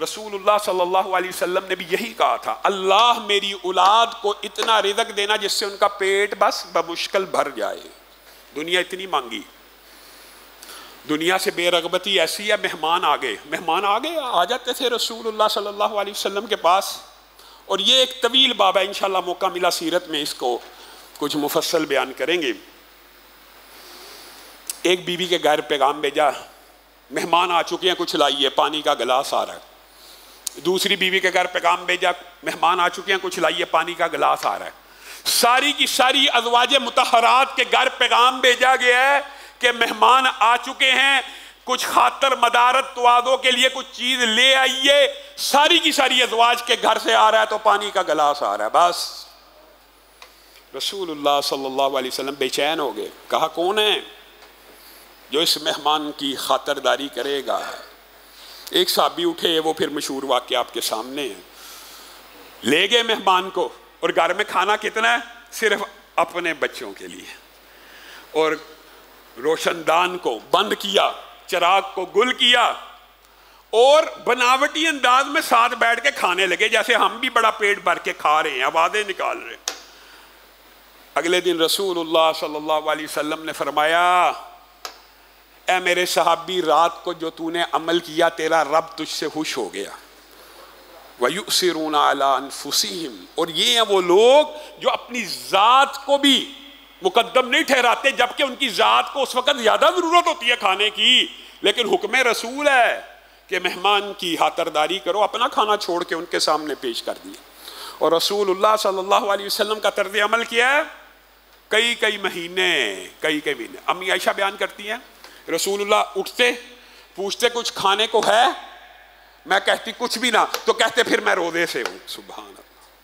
रसूलुल्लाह सल्लल्लाहु अलैहि वसल्लम ने भी यही कहा था, अल्लाह मेरी औलाद को इतना रिज़्क़ देना जिससे उनका पेट बस बमुश्किल भर जाए। दुनिया इतनी मांगी, दुनिया से बेरगबती ऐसी है, मेहमान आ गए, आ जाते थे रसूलुल्लाह सल्लल्लाहु अलैहि वसल्लम के पास। और ये एक तवील बाब है, इंशाल्लाह मौका मिला सीरत में इसको कुछ मुफस्सल बयान करेंगे। एक बीवी के घर पैगाम भेजा, मेहमान आ चुके हैं, कुछ लाइए, पानी का गिलास आ रहा है। दूसरी बीवी के घर पैगाम भेजा, मेहमान आ चुके हैं, कुछ लाइए, पानी का गिलास आ रहा है। सारी की सारी अज़वाजे मुतहरात के घर पैगाम भेजा गया है कि मेहमान आ चुके हैं, कुछ खातर मदारत तवादों के लिए कुछ चीज ले आइए। सारी की सारी अज़वाज के घर से आ रहा है तो पानी का गिलास आ रहा है। बस रसूलुल्लाह सल्लल्लाहु अलैहि वसल्लम बेचैन हो गए, कहा कौन है जो इस मेहमान की खातरदारी करेगा। एक साहबी उठे, वो फिर मशहूर वाक़या आपके सामने है। ले गए मेहमान को, और घर में खाना कितना है, सिर्फ अपने बच्चों के लिए, और रोशनदान को बंद किया, चिराग को गुल किया, और बनावटी अंदाज में साथ बैठ के खाने लगे जैसे हम भी बड़ा पेट भर के खा रहे हैं, आवाज़ें निकाल रहे हैं। अगले दिन रसूलुल्लाह सल्लल्लाहु अलैहि वसल्लम ने फरमाया, ऐ मेरे सहाबी, रात को जो तूने अमल किया तेरा रब तुझसे खुश हो गया। वयुसिरूना अला अनफुसिहिम, और ये हैं वो लोग जो अपनी ज़ात को भी मुकद्दम नहीं ठहराते, जबकि उनकी ज़ात को उस वक़्त ज़्यादा ज़रूरत होती है खाने की, लेकिन हुक्म रसूल है कि मेहमान की खातरदारी करो, अपना खाना छोड़ के उनके सामने पेश कर दिया। और रसूलुल्लाह सल्लल्लाहु अलैहि वसल्लम का तर्ज अमल किया है कई महीने। अम्मी आयशा बयान करती हैं, रसूलुल्लाह उठते, पूछते कुछ खाने को है, मैं कहती कुछ भी ना, तो कहते फिर मैं रोज़े से हूँ। सुभान अल्लाह।